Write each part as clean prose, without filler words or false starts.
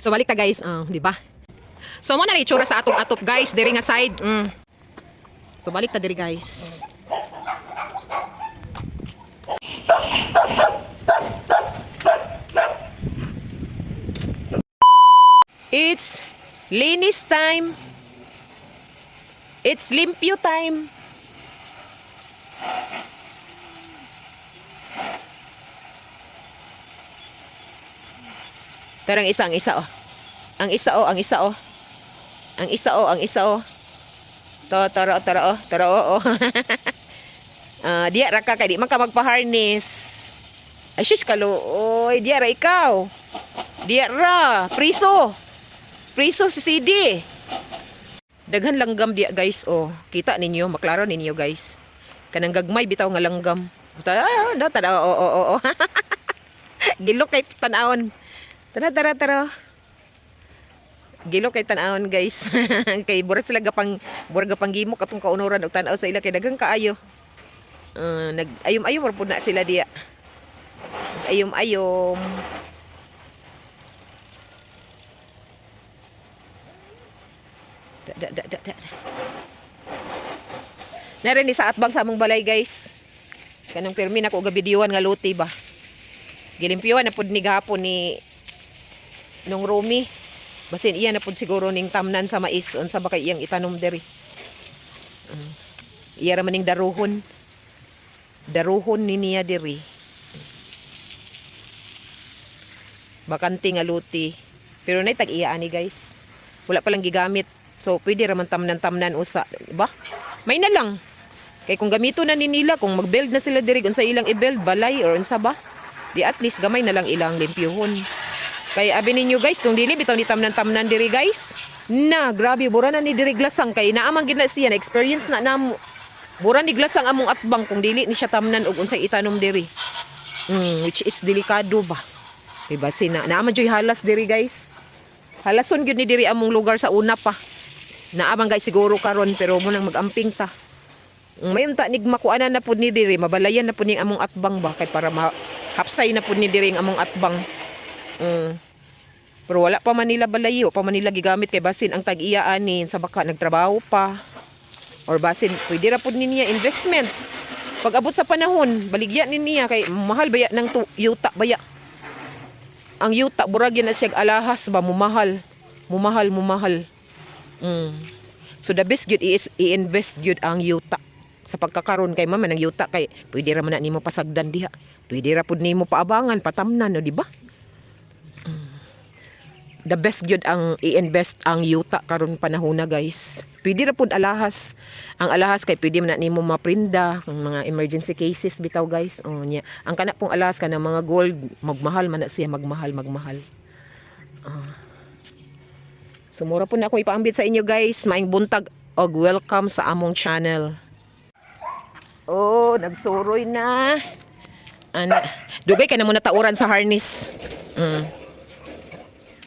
So balik ta guys, di ba? So mo na ni itsura sa atong atop guys, diri nga side. So balik ta diri guys. It's linis time. It's limpyo time. Pero ang isa oh. Ang isa oh. Ang isa oh. Tara oh. Diya ra ka kay di man ka magpa-harness. Ay sus kaluoy, diya ra ikaw. Diya ra, priso si CD. Daghan langgam diya guys oh. Kita ninyo, maklaro ninyo guys. Kanang gagmay bitaw nga langgam. Oh. Gilo kay tanawon. Tara. Gilo kay tanawon guys. Kay bura sila gapang gimo katong kaunuran og tan-aw sa ila kay daghang kaayo. Nag-ayom-ayom ra pud na sila diya. Ayom-ayom. Nare ni sa atbang sa among balay guys. Kanang permi nako ga videoan nga luti ba. Gilimpyuan na pud ni gahapon ni nung Romy. Basin iya na pud siguro ning tamnan sa mais unsa ba kay iyang itanom diri. Iya ra maning daruhon. Daruhon ni niya diri. Bakante nga luti. Pero nay tag iya ani guys. Wala pa lang gigamit. So pwede ra man tamnan usa, ba? May na lang. Kay kung gamito na ni nila, kung mag-build na sila diri unsa ilang i-build balay or unsa ba? Di at least gamay na lang ilang limpyuhon. Kay abi ninyo guys, kung dili bitaw ni tamnan diri guys. Na, grabe bura na ni diri glasang kay naamang gid na siya na experience na namo. Bura ni glasang among atbang kung dili ni siya tamnan og unsay itanom diri. Which is delikado ba? Kay basin na naaman joy halas diri guys. Halason gyud ni diri among lugar sa una pa. Naamang guys siguro karon pero mo nang mag-amping ta. Mayon ta nig makuanan na pud ni diri, mabalayan na pud ning among atbang ba kay para hapsay na pud ni diri ang among atbang. Pero wala pa man nila balayo, pa man nila gigamit kay basin ang tag-iya ani sa baka nagtrabaho pa. Or basin pwede ra pud niya investment. Pag abot sa panahon, baligyan ni niya kay mahal baya ng yuta baya. Ang yuta burag na siya alahas ba mumahal. So the best gyud is i-invest gyud ang yuta sa pagkakaron kay mama nang yuta kay pwede ra man na nimo pasagdan diha. Pwede ra pud nimo paabangan patamnan no di ba? The best gyud ang i-invest ang yuta karon panahon na guys. Pwede ra pud alahas. Ang alahas kay pwede man na nimo maprinda ang mga emergency cases bitaw guys. Nya. Ang kana pong alahas kana mga gold magmahal man na siya magmahal. Sumura po na ako ipaambit sa inyo guys. Maing buntag og welcome sa among channel. Oh, nagsuroy na. Dugay ka na muna tauran sa harness.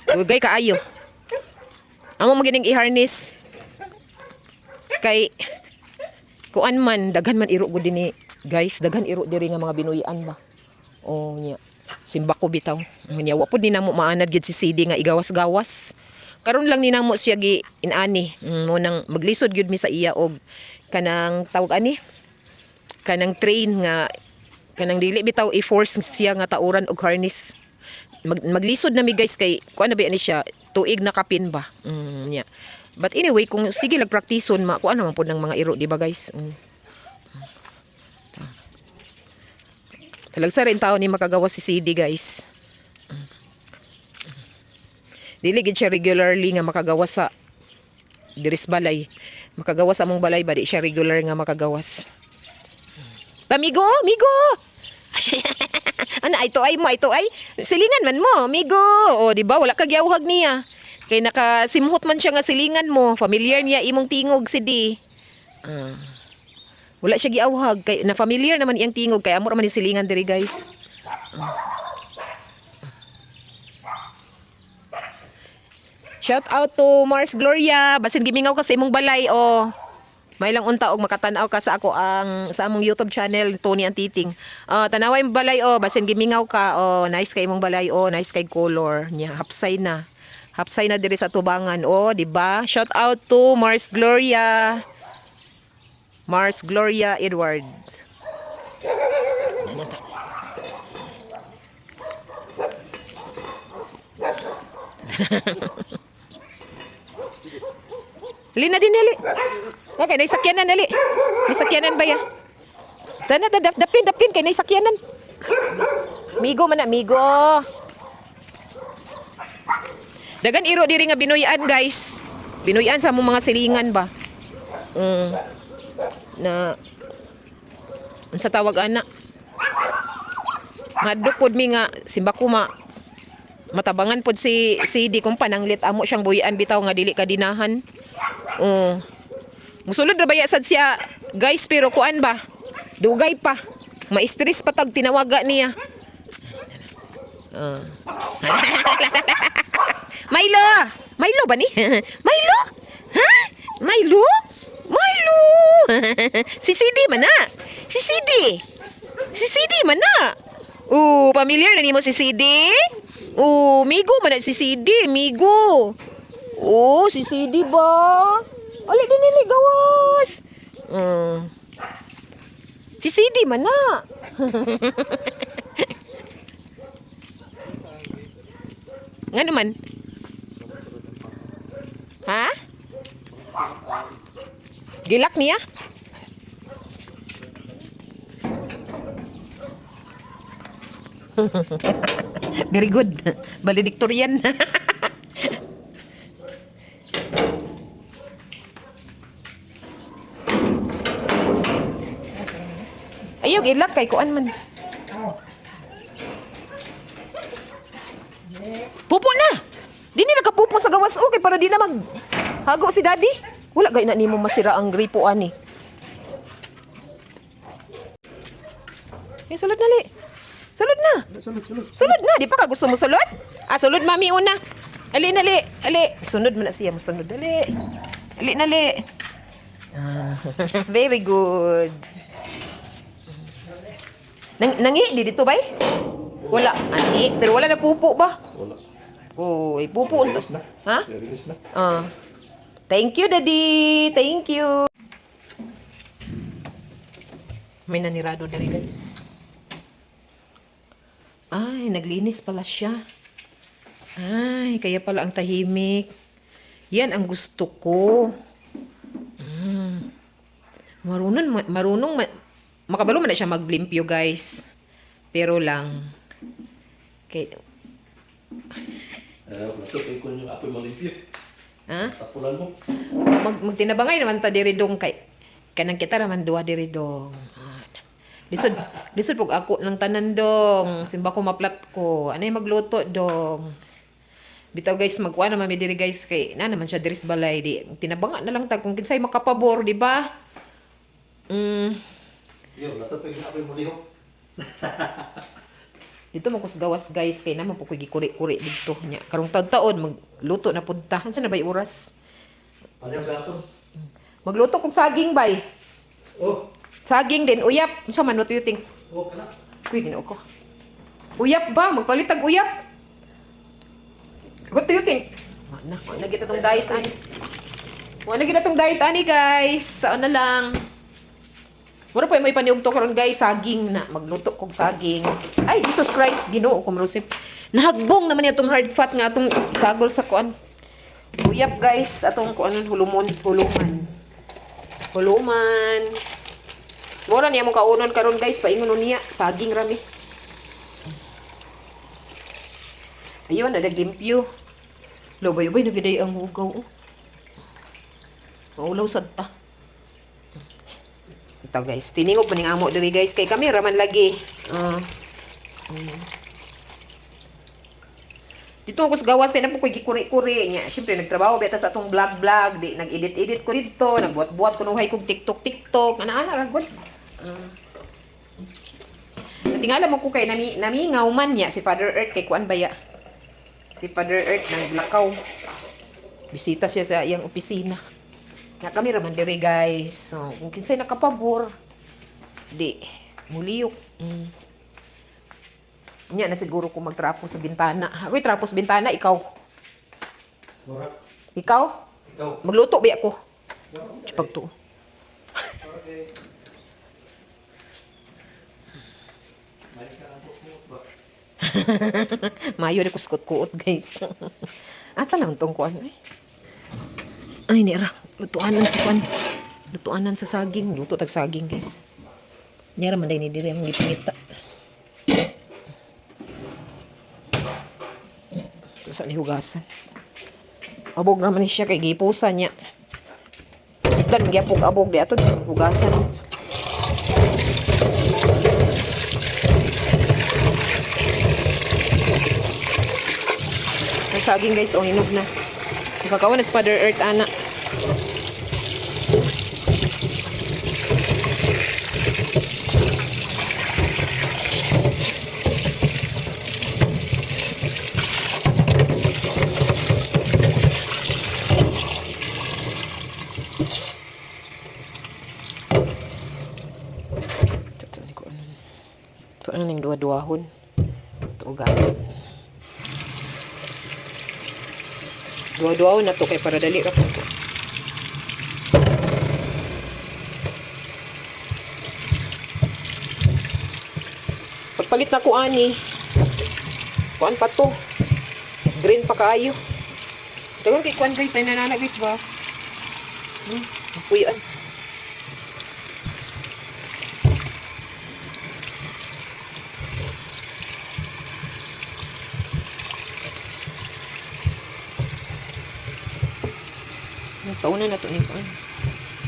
Dugay ka ayo. Amo magining i-harness. Kay kuan man daghan man iro gud dinhi guys, daghan iro diri nga mga binuyan ba. Oh nya. Simba ko bitaw. Nya wa pud ni namo maanad gid si CD nga igawas-gawas. Karon lang ni namo siya gi inani mo nang maglisod gyud mi sa iya og kanang tawag ani kanang train nga kanang dili bitaw i-force siya nga tauran og harness. Maglisod na mi guys kay kuan na ba ani siya tuig na kapin ba. Yeah. But anyway kung sige lag praktison kuan naman pud ng mga iro di ba guys. Talagsa rin tao ni makagawa si CD guys. Dili gid siya regularly nga makagawas sa diris balay. Makagawas sa among balay ba di siya regular nga makagawas. Tamigo, migo. Ana ito ay silingan man mo, migo. O di ba wala ka gyawhag niya. Kay nakasimhot man siya nga silingan mo, familiar niya imong tingog si di. Wala siya giawhag kay na familiar naman iyang tingog kay amo ra man ni silingan diri guys. Shout out to Mars Gloria. Basin gimingaw ka sa imong balay o. May lang unta og makatan-aw ka sa ako sa among YouTube channel Tony Antiting. Tanaway imong balay o basin gimingaw ka o nice kay imong balay o nice kay color nya hapsay na. Hapsay na diri sa tubangan. Oh, di ba? Shout out to Mars Gloria. Mars Gloria Edwards. Dali na din, dali. Okay, naisakyanan, dali. Naisakyanan ba ya? Tana, dapin, kay naisakyanan. Migo man na, migo. Dagan iro diri nga binuyan, guys. Binuyan sa among mga silingan ba. Na unsa tawag ana? Maduk pod mi nga simba ko matabangan pod si di kung pananglit amo siyang buyan bitaw nga dili kadinahan. Musulod ra baya sad siya, guys, pero kuan ba? Dugay pa. Ma-stress pa tag tinawaga niya. Milo! Milo ba ni? Milo? Ha? Milo? Milo! Si Sidi man na. Si Sidi. Si Sidi man na. Familiar na nimo si Sidi? Migo man na si Sidi, migo. Si Sidi ba? Ali din nili gawas. Si Sidi man na. Nga naman? Ha? Gilak niya? Very good. Valedictorian. Ayaw, gilak kay kuan man. Pupo na! Di nila kapupo sa gawas. Okay, para di na maghago si daddy. Wala gay na nimo masira ang gripo ani. Sulod na li. Sulod na. Sulod na. Di pa ka gusto mo sulod? Sulod mami una. Ali na li. Ali. Sunod man na siya. Sunod na li. Ali na li. Very good. Nangi di dito bay? Wala. Ani. Pero wala na pupo ba? Wala. Pupo. Ha? Release na. Thank you, Daddy. Thank you. May nanirado dali, guys. Ay, naglinis pala siya. Ay, kaya pala ang tahimik. Yan ang gusto ko. Makabalo man na siya maglimpyo, guys. Pero lang, Nasukay ko yung apoy malimpyo. ha? Tapulan mo. Magtinabangay naman ta diri dong kay kanang kita naman duha diri dong. Lisod pug ako ng tanan dong. Simba ko maplat ko. Anay magluto dong. Bitaw guys, magkuha naman mi diri guys kay na naman siya diri sa balay di. Tinabanga na lang tag kung kinsay makapabor, di ba? Yo, natapay yung apoy mo lihok. Dito mo kus gawas guys kay naman po ko gikuri-kuri dito nya. Karong taon magluto na punta. Unsa na bay oras? Ano yung gato? Magluto kog saging bay. Saging din uyap. Unsa man what do you think? Kana. Kuy ginoo ko. Uyap ba? Magpalitag uyap. What do you think? Wala kita tong diet ani. Wala kita tong diet ani guys. Saan na lang. Mura pa may paniog to karon guys, saging na magluto kog saging. Ay, Jesus Christ, Ginoo ko marusip. Nahagbong naman itong hard fat nga atong sagol sa kuan. Uyap guys, atong kuanon huluman. Mura niya mong kaunon karon guys, paingon niya saging rami. Ayun, nadaglimpyo. Lobay-bay nagiday ang hugaw. Maulaw sad ta. Ito guys, tiningog pa ning amo diri guys kay kamera man lagi. Dito ako sa gawas kay na po ko gikuri-kuri niya. Syempre nagtrabaho beta sa atong vlog, di nag-edit ko dito, nagbuat-buat ko nuhay kog TikTok. Ana-ana ra gud. Natingala mo ko kay namingaw man niya si Father Earth kay kuan baya. Si Father Earth naglakaw. Bisita siya sa iyang opisina. Na kami raman diri guys. So, kung kinsay nakapabor, di muliyok. Nya na siguro kung magtrapo sa bintana. Uy, trapo sa bintana ikaw. Mura. Ikaw? Ikaw. Magluto ba ako? Tsipag to. Okay. Mali ka ang buko ba? Mayo rin ko skot-kuot, guys. Asa lang tong kuan eh? Ay, nira. Lutuanan sa kuan. Lutuanan sa saging. Luto tag saging, guys. Nira man ni diri ang gipangita. Sa ni hugasan. Abog naman ni siya kay gipusan niya. Sudlan gyapog abog di ato hugasan. Ang saging guys, oh, hinog na. Nakakawa na sa Mother Earth, ana. Ito na ng dua-duahon. Ito ugasan. Dua-duahon na to kay para dali ra po. Pagpalit na ko ani. Kuan pa to. Green pa kaayo. Dagon kay kuan guys ay nanana guys ba? Puyan. Kauna na to ni kuan.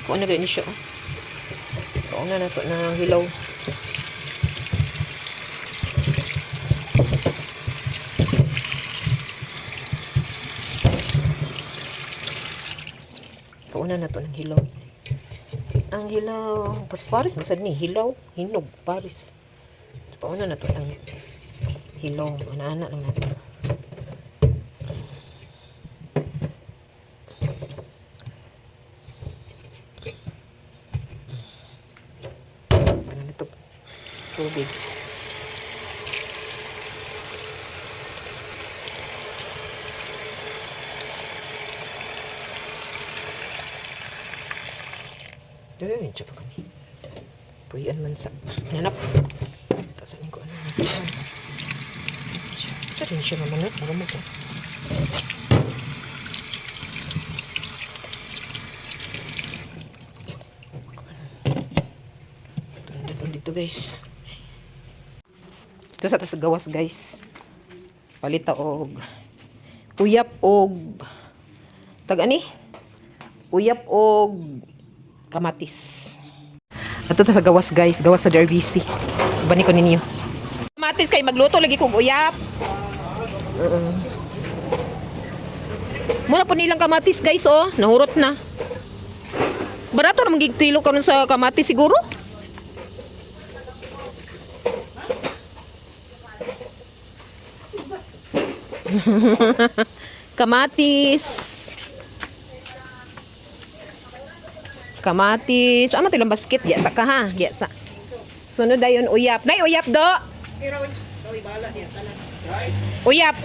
Kauna gani siya. Kauna na to na hilaw. Kauna na to ng hilaw. Ang hilaw, paris masad ni hilaw, hinog, paris. Kauna na to ng hilaw, ana-ana lang natin. Tubig. Dahil, siya pa kani. Puyan man sa nanap. Tapos ko ano. Ito rin siya naman na. Ano mo ko? Dito guys. Ito sa tas gawas guys. Palita og uyap og tag ani? Uyap og kamatis. Ito sa gawas guys, gawas sa DRVC. Bani ko ninyo. Kamatis kay magluto lagi kog uyap. Mura po nilang kamatis guys oh, nahurot na. Barato ra magigkilo karon sa kamatis siguro. Kamatis ano tilang basket gyasa ka ha gyasa sunod dayon uyap nay uyap do uyap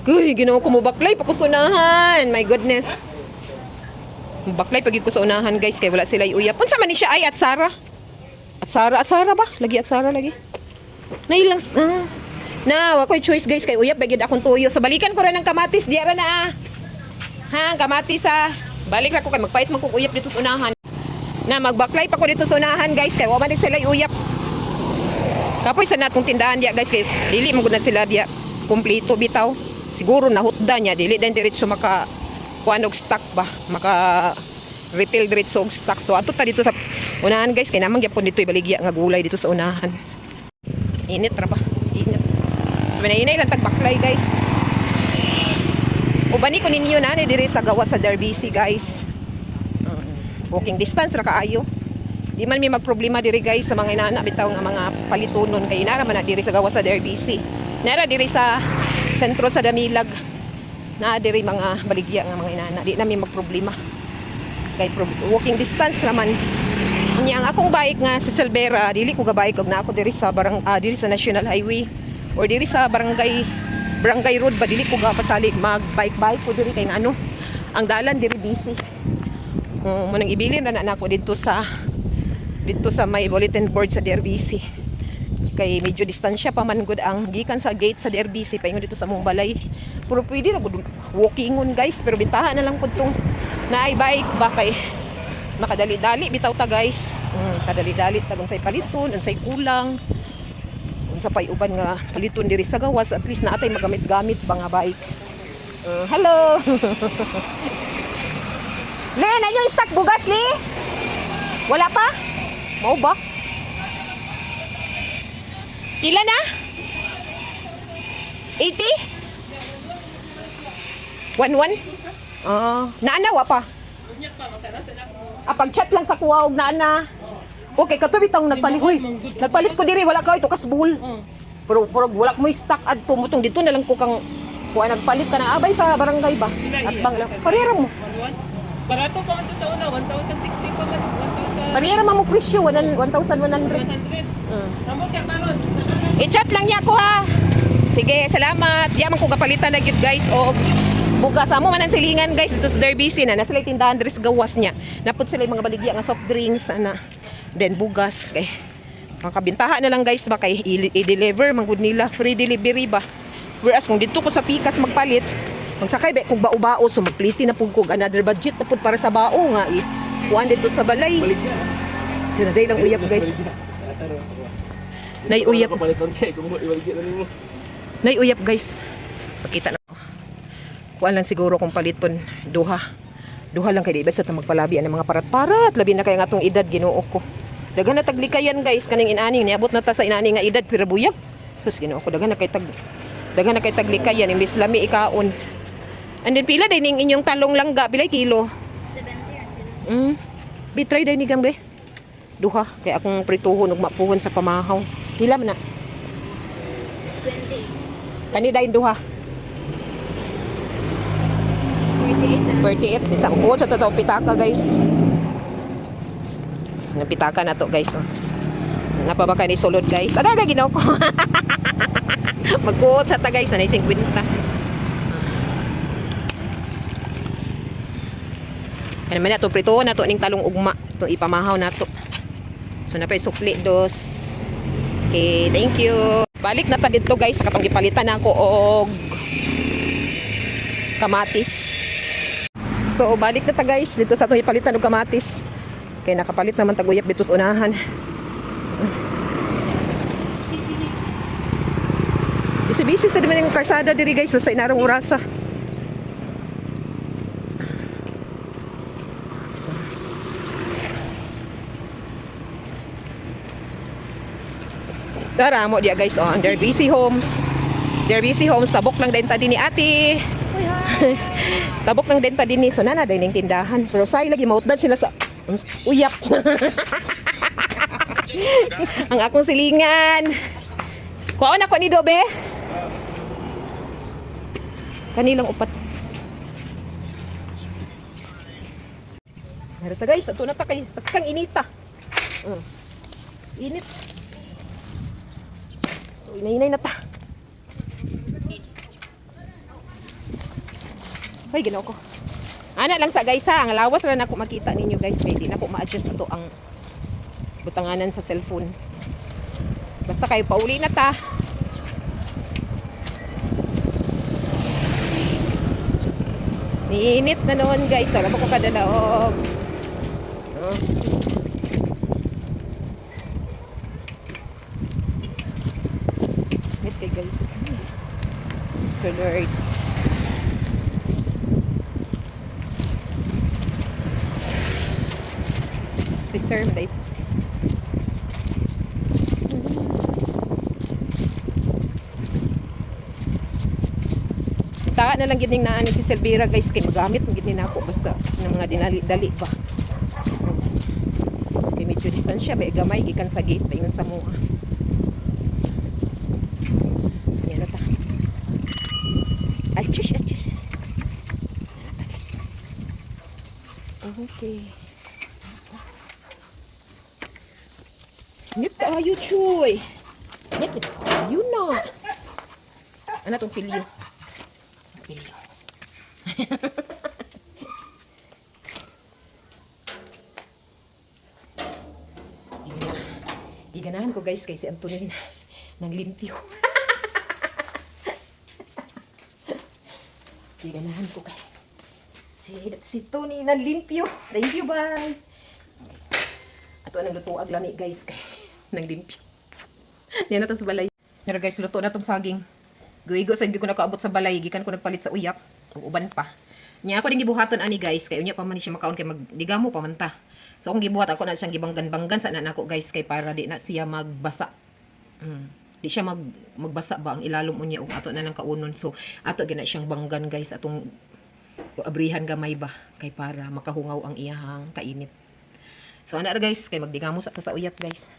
kuy ginawa ko mo baklay pakusunahan my goodness baklay pagid ko sa unahan guys kay wala sila uyap unsa man ni siya ay at Sara ba lagi at Sara lagi nay lang na, wakoy choice guys kay uyap bagid akong tuyo. So balikan ko ra ng kamatis diara na. Ha, kamatis ha. Balik ra ko kay magpait man kog uyap dito sa unahan. Na magbaklay pa ko dito sa unahan guys kay wa man sila uyap. Kapoy sa natong tindahan dia guys, dili mo gud na sila dia kumpleto bitaw. Siguro nahutda niya dili din diretso maka kuan og stock ba, maka refill diretso og stock. So ato ta dito sa unahan guys kay namang gyapon dito ibaligya nga gulay dito sa unahan. Init ra ba? So, inainay lang tagbaklay guys. Ubani ko ninyo na diri sa gawas sa DRVC guys. Walking distance ra kaayo. Di man mi magproblema diri guys sa mga inana bitaw nga mga palitunon kay inara man na diri sa gawas sa DRVC. Nara diri sa sentro sa Damilag. Na diri mga baligya nga mga inana. Di na mi magproblema. Kay walking distance raman. Nya ang akong bike nga sa Silvera, dili ko ga bike og na ako diri sa diri sa National Highway. Or diri sa barangay Barangay Road ba dili ko gapasali mag bike ko diri kay nga ano ang dalan diri busy. Manang ibilin na nako dito sa may bulletin board sa DRBC. Kay medyo distansya pa man gud ang gikan sa gate sa DRBC paingon dito sa mong balay. Pero pwede na gud walkingon guys, pero bitahan na lang pud tong naay bike ba kay makadali-dali bitaw ta guys. Kadali-dali ta unsay paliton, unsay kulang. Unsa pay uban nga paliton diri sa gawas, at least naatay magamit-gamit ba nga bike. Hello. Le, na yung stock bugas, Le? Wala pa? Mau ba? Pila na? 80? 11? Naanawa pa? Pag-chat lang sa kuwa og naana. Okay, katubi tang nagpalit. Uy, nagpalit ko diri, wala ka ito kasbul. Pero wala mo stock adto mo tong dito na lang ko kang kuha nagpalit ka na abay sa barangay ba? At bang lang. Parehara mo. Barato pa man to sa una, 1,060 pa man, 1,000. Parehara mo presyo, 1,100. 100. Amo ka karon. I-chat lang niya ko ha. Sige, salamat. Di man ko kapalitan na gyud guys og bugas amo man ang silingan guys dito sa DRBC na nasa tindahan diri sa gawas niya. Napud sila yung mga baligya nga soft drinks ana. Then bugas kay makabintaha na lang guys ba kay i-deliver man gud nila, free delivery ba. Whereas kung dito ko sa Pikas magpalit, magsakay ba kung bao-bao so magpliti na pud ko another budget na pud para sa bao nga kuan dito sa balay. Dito day lang uyab guys. Nay uyab. Nay uyab guys. Pakita na ko. Kuan lang siguro kung paliton duha. Duha lang kay di basta ta magpalabi ang mga parat-parat, labi na kay nga atong edad Ginoo ko. Daghan na taglikayan guys kaning inaning niabot na ta sa inani nga edad pero buyag. Sus Ginoo ko daghan na kay taglikayan imbis lami ikaon. And then pila day ning inyong talong langga pilay kilo? 70. Bitry day ni gambe. Duha kay akong prituhon ug mapuhon sa pamahaw. Pila man na? 20. Kani day duha. 48. Isang buwan sa totoo pitaka guys. Napitaka na to guys. Napaba ka ni sulod guys. Aga ginaw ko. Magkuot sa ta guys. Anay 50. Ano man na to prito na to ning talong ugma. Ito ipamahaw na to. So napay sukli dos. Okay, thank you. Balik na ta dito guys. Kapag ipalitan ako og kamatis. So balik na ta guys dito sa atong ipalitan og kamatis. Kay nakapalit naman taguyap dito sa unahan. Busy-busy sa diman yung karsada diri guys so, sa inarong orasa. So. Tara mo dia guys under BC Homes. DRBC Homes tabok lang din ta din ni ate. Tabok ng denta din ni so nana din ning tindahan pero say lagi mautdan sila sa uyap. Ang akong silingan. Kuha na ko ni Dobe. Kanilang upat. Narita guys, ato na ta kay paskang inita. Init. So inay na ta. Hoy, ginaw ko. Ana lang sa guys ha, ang lawas ra na ako makita ninyo guys kay di na ko ma-adjust ito ang butanganan sa cellphone. Basta kayo pauli na ta. Niinit na noon guys, wala pa ko kadalaog. Init kay guys. Lord. Si Sir Dave. Taka na lang gining na ni si Selvira guys kay magamit ng gini nako basta ng mga dinali-dali pa. Kay medyo distansya ba gamay gikan sa gate paingon sa mua. Sige na ta. Achus. Guys. Okay. Nit ka ayo chuy. Nit ka ayo na. Ano tong pilyo? Pilyo. Giganahan ko guys kay si Antonina nang limpyo. Giganahan ko kay si Tony nang limpyo. Thank you, bye. Ato nang luto ag lami guys kay nang limpyo. Yan na to sa balay. Pero guys, luto na tong saging. Guigo sa ko nakaabot sa balay, gikan ko nagpalit sa uyap, ug uban pa. Nya ako ding gibuhaton ani guys, kay unya pa man siya makaon kay magdigamo pa man ta. So kung gibuhat ako na siyang gibanggan-banggan sa nako guys kay para di na siya magbasa. Di siya magbasa ba ang ilalom unya ug ato na nang kaunon. So ato gina siyang banggan guys atong abrihan gamay ba kay para makahungaw ang iyahang kainit. So ana ra guys kay magdigamo sa uyap guys.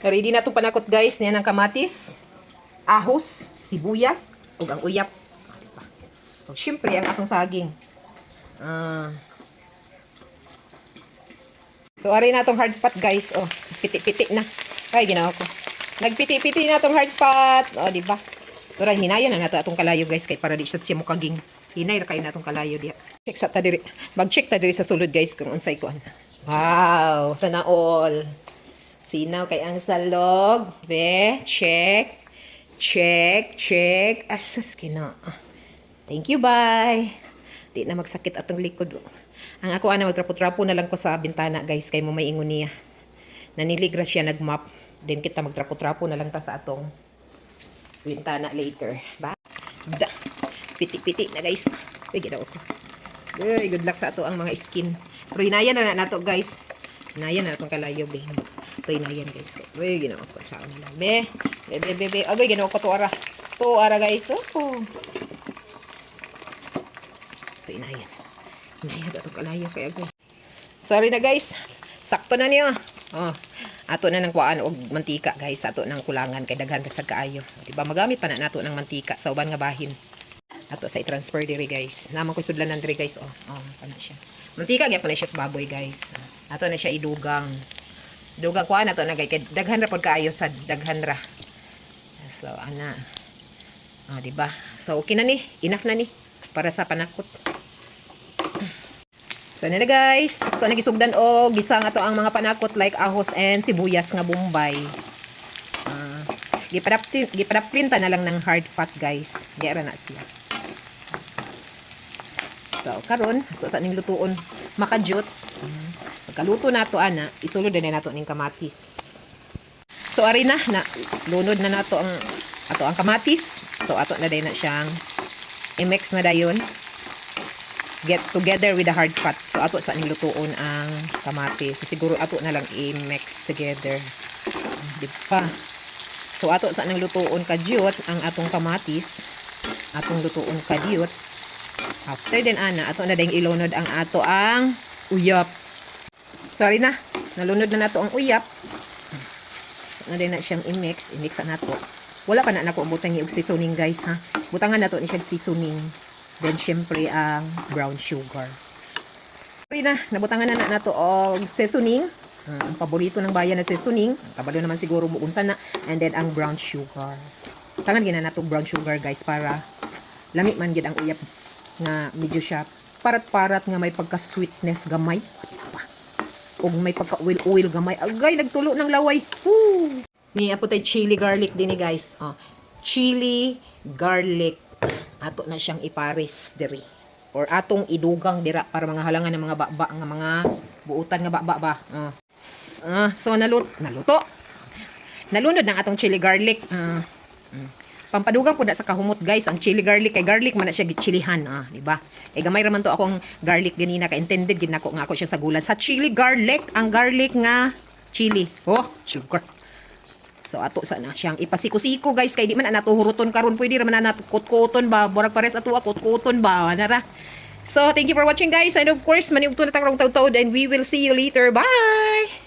Ready na itong panakot guys, niyan ang kamatis, ahos, sibuyas, ug ang uyap. Ug syempre ang atong saging. So ari na itong hard pot guys, oh, piti-piti na. Ay ginawa ko. Nagpiti-piti na itong hard pot. Oh, di ba? Tura hinayan na nato atong kalayo guys kay para di siya mukaging. Hinay ra kay na atong kalayo diha. Check sa ta diri. Mag-check ta diri sa sulod guys kung unsay kuan. Wow, sana all. Sinaw kay ang salog. Be, check. Check, check. Asas kina. Thank you, bye. Di na magsakit atong likod. Ang ako ana magtrapo-trapo na lang ko sa bintana, guys, kay mo may ingon niya. Naniligra siya nagmap. Then kita magtrapo-trapo na lang ta sa atong bintana later. Ba? Da. Piti-piti na, guys. Uy, ginawa ko. Uy, good luck sa ato ang mga skin. Pero hinayan na nato, guys. Hinayan na natong kalayo, be. Ito hinayan, guys. Uy, ginawa ko sa na lang. Be. Be. Uy, ginawa ko to ara. To ara, guys. Oh. Ito hinayan. Hinayan na natong kalayo. Kaya, guys. Sorry na, guys. Sakto na niyo. Oh. Ato na ng kuan og mantika, guys. Ato nang kulangan kay daghan sa kaayo. Diba magamit pa na nato ng mantika sa uban nga bahin. Ato sa i-transfer diri, guys. Naman ko sudlanan diri, guys. Oh, kana siya. Mantika gyapon na siya sa baboy, guys. Ato na siya idugang. Dugang kuan ato na, guys. Kay daghan ra pod kaayo sa daghan ra. So ana. Diba? So okay na ni. Enough na ni para sa panakot. So na guys, ito nagisugdan og gisang ato ang mga panakot like ahos and sibuyas nga bombay. Gipadaprinta na lang ng hard pot, guys. Gera na siya. So karon ato sa ning lutuon makajut. Pagkaluto nato ana, isulod na nato ning kamatis. So ari na lunod na nato ang ato ang kamatis. So ato na day na siyang i-mix na dayon. Get together with the hard pot. So ato sa ning lutuon ang kamatis. So siguro ato na lang i-mix together. Di ba? So ato sa ning lutuon kadyot ang atong kamatis. Atong lutuon kadyot. After din ana, ato na ding ilunod ang ato ang uyap. Sorry na. Nalunod na nato ang uyap. Na din na siyang i-mix na nato. Wala pa na nako butang og seasoning, guys, ha. Butangan nato ni siya seasoning. Then, syempre, ang brown sugar. Sorry na, nabutangan na nato og seasoning. Ang paborito ng bayan na seasoning. Kabalo naman siguro mo unsa na. And then, ang brown sugar. Tangan gina nato brown sugar, guys, para lami man gid ang uyap nga medyo siya parat-parat nga may pagka-sweetness gamay. O may pagka-oil-oil gamay. Agay, nagtulo ng laway. Woo! Ni apo tay chili garlic din, guys. Chili garlic. Ato na siyang ipares diri or atong idugang dira para mga halangan ng mga baba nga mga buutan nga baba ba. So naluto. Nalunod ng atong chili garlic. Pampadugang po na sa kahumot, guys, ang chili garlic kay garlic man na siya gichilihan, di ba? Eh gamay ra man to akong garlic ganina ka intended gid nako nga ako siya sa gulan sa chili garlic, ang garlic nga chili. Oh, sugar. So ato sa na siyang ipasiko-siko, guys, kay di man nato huruton karon pwede ra man nato kutkuton ba borag pares ato kutkuton ba nara. So thank you for watching, guys, and of course maniugto na ta karong taud-taud and we will see you later. Bye.